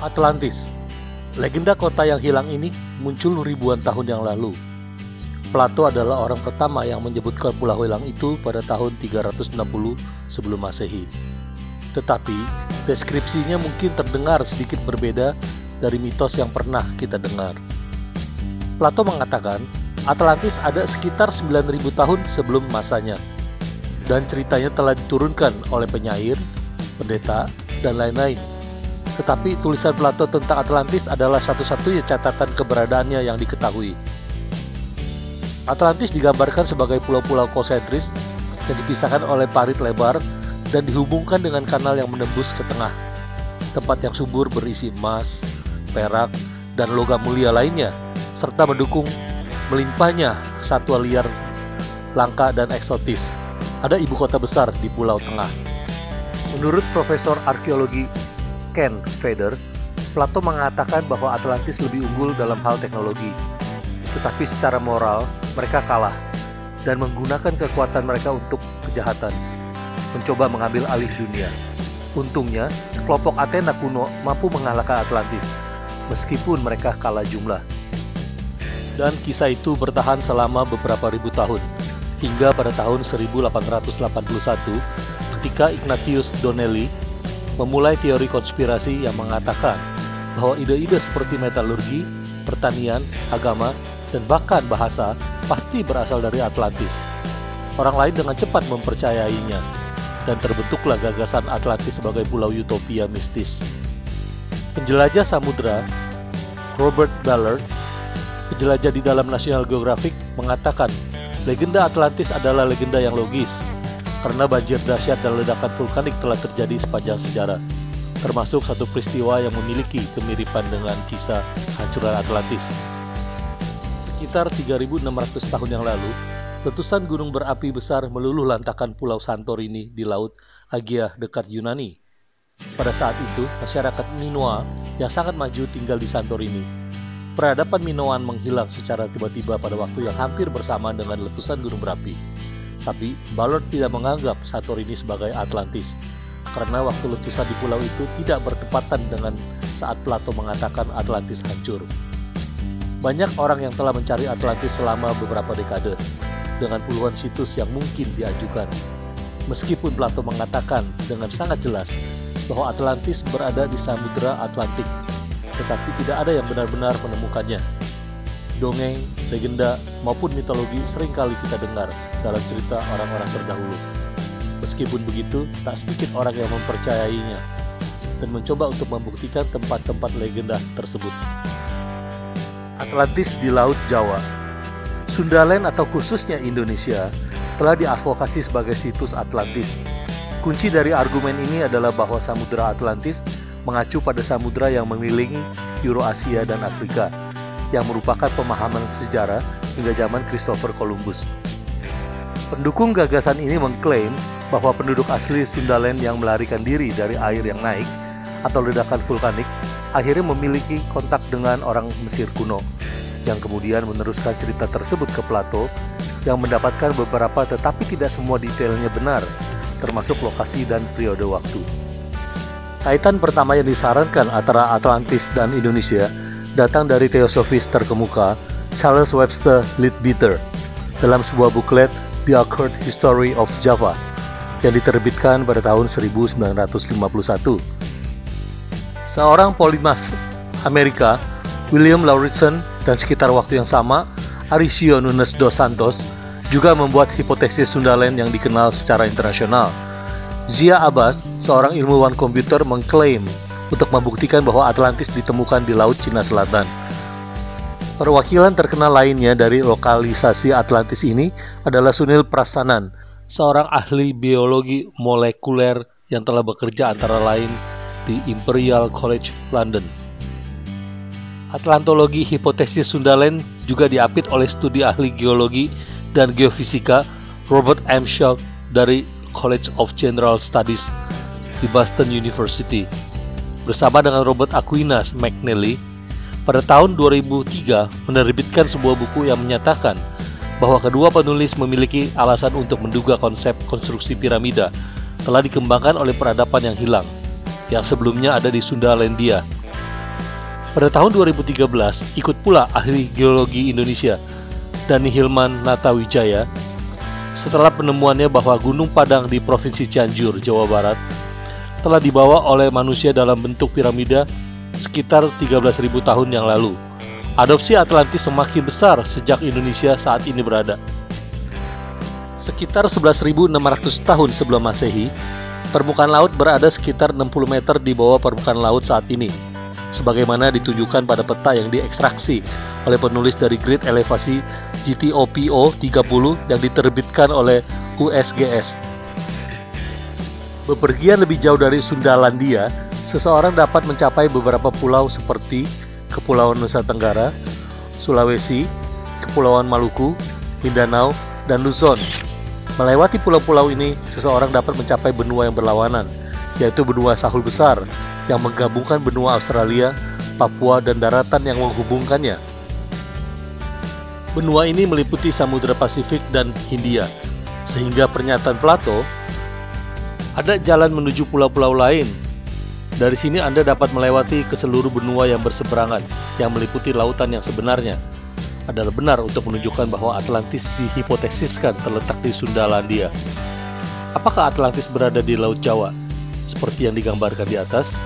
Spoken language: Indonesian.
Atlantis. Legenda kota yang hilang ini muncul ribuan tahun yang lalu. Plato adalah orang pertama yang menyebutkan pulau hilang itu pada tahun 360 sebelum Masehi. Tetapi, deskripsinya mungkin terdengar sedikit berbeda dari mitos yang pernah kita dengar. Plato mengatakan, Atlantis ada sekitar 9.000 tahun sebelum masanya, dan ceritanya telah diturunkan oleh penyair, pendeta, dan lain-lain. Tetapi tulisan Plato tentang Atlantis adalah satu-satunya catatan keberadaannya yang diketahui. Atlantis digambarkan sebagai pulau-pulau konsentris yang dipisahkan oleh parit lebar dan dihubungkan dengan kanal yang menembus ke tengah. Tempat yang subur berisi emas, perak, dan logam mulia lainnya, serta mendukung melimpahnya satwa liar langka dan eksotis. Ada ibu kota besar di Pulau Tengah. Menurut Profesor Arkeologi Ken Feder, Plato mengatakan bahwa Atlantis lebih unggul dalam hal teknologi. Tetapi secara moral, mereka kalah dan menggunakan kekuatan mereka untuk kejahatan, mencoba mengambil alih dunia. Untungnya, sekelompok Athena kuno mampu mengalahkan Atlantis, meskipun mereka kalah jumlah. Dan kisah itu bertahan selama beberapa ribu tahun, hingga pada tahun 1881, ketika Ignatius Donnelly memulai teori konspirasi yang mengatakan bahwa ide-ide seperti metalurgi, pertanian, agama, dan bahkan bahasa pasti berasal dari Atlantis. Orang lain dengan cepat mempercayainya, dan terbentuklah gagasan Atlantis sebagai pulau utopia mistis. Penjelajah samudra Robert Ballard, penjelajah di dalam National Geographic, mengatakan legenda Atlantis adalah legenda yang logis, karena banjir dahsyat dan ledakan vulkanik telah terjadi sepanjang sejarah, termasuk satu peristiwa yang memiliki kemiripan dengan kisah hancuran Atlantis. Sekitar 3.600 tahun yang lalu, letusan gunung berapi besar meluluh lantakan pulau Santorini di Laut Aegea dekat Yunani. Pada saat itu, masyarakat Minoa yang sangat maju tinggal di Santorini. Peradaban Minoan menghilang secara tiba-tiba pada waktu yang hampir bersamaan dengan letusan gunung berapi. Tapi, Ballard tidak menganggap Santorini sebagai Atlantis, karena waktu letusan di pulau itu tidak bertepatan dengan saat Plato mengatakan Atlantis hancur. Banyak orang yang telah mencari Atlantis selama beberapa dekade, dengan puluhan situs yang mungkin diajukan. Meskipun Plato mengatakan dengan sangat jelas bahwa Atlantis berada di Samudra Atlantik, tetapi tidak ada yang benar-benar menemukannya. Dongeng, legenda, maupun mitologi seringkali kita dengar dalam cerita orang-orang terdahulu. Meskipun begitu, tak sedikit orang yang mempercayainya dan mencoba untuk membuktikan tempat-tempat legenda tersebut. Atlantis di Laut Jawa. Sundaland atau khususnya Indonesia telah diadvokasi sebagai situs Atlantis. Kunci dari argumen ini adalah bahwa Samudra Atlantis mengacu pada samudra yang mengelilingi Eurasia dan Afrika, yang merupakan pemahaman sejarah hingga zaman Christopher Columbus. Pendukung gagasan ini mengklaim bahwa penduduk asli Sundaland yang melarikan diri dari air yang naik atau ledakan vulkanik akhirnya memiliki kontak dengan orang Mesir kuno, yang kemudian meneruskan cerita tersebut ke Plato, yang mendapatkan beberapa tetapi tidak semua detailnya benar, termasuk lokasi dan periode waktu. Kaitan pertama yang disarankan antara Atlantis dan Indonesia datang dari teosofis terkemuka Charles Webster Leadbeater dalam sebuah buklet The Occult History of Java yang diterbitkan pada tahun 1951. Seorang polimath Amerika, William Lauritsen, dan sekitar waktu yang sama, Aricio Nunes dos Santos juga membuat hipotesis Sundaland yang dikenal secara internasional. Zia Abbas, seorang ilmuwan komputer, mengklaim untuk membuktikan bahwa Atlantis ditemukan di Laut Cina Selatan. Perwakilan terkenal lainnya dari lokalisasi Atlantis ini adalah Sunil Prasanan, seorang ahli biologi molekuler yang telah bekerja antara lain di Imperial College London. Atlantologi hipotesis Sundaland juga diapit oleh studi ahli geologi dan geofisika Robert M. Shaw dari College of General Studies di Boston University. Bersama dengan Robert Aquinas McNally, pada tahun 2003 menerbitkan sebuah buku yang menyatakan bahwa kedua penulis memiliki alasan untuk menduga konsep konstruksi piramida telah dikembangkan oleh peradaban yang hilang, yang sebelumnya ada di Sundalandia. Pada tahun 2013, ikut pula ahli geologi Indonesia, Dani Hilman Natawijaya, setelah penemuannya bahwa Gunung Padang di Provinsi Cianjur, Jawa Barat, telah dibawa oleh manusia dalam bentuk piramida sekitar 13.000 tahun yang lalu. Adopsi Atlantis semakin besar sejak Indonesia saat ini berada. Sekitar 11.600 tahun sebelum Masehi, permukaan laut berada sekitar 60 meter di bawah permukaan laut saat ini, sebagaimana ditunjukkan pada peta yang diekstraksi oleh penulis dari Grid Elevasi GTOPO 30 yang diterbitkan oleh USGS. Bepergian lebih jauh dari Sundalandia, seseorang dapat mencapai beberapa pulau seperti Kepulauan Nusa Tenggara, Sulawesi, Kepulauan Maluku, Mindanao, dan Luzon. Melewati pulau-pulau ini, seseorang dapat mencapai benua yang berlawanan, yaitu benua Sahul Besar, yang menggabungkan benua Australia, Papua, dan daratan yang menghubungkannya. Benua ini meliputi Samudra Pasifik dan Hindia, sehingga pernyataan Plato, ada jalan menuju pulau-pulau lain. Dari sini Anda dapat melewati ke seluruh benua yang berseberangan, yang meliputi lautan yang sebenarnya. Adalah benar untuk menunjukkan bahwa Atlantis dihipotesiskan terletak di Sundalandia. Apakah Atlantis berada di Laut Jawa, seperti yang digambarkan di atas?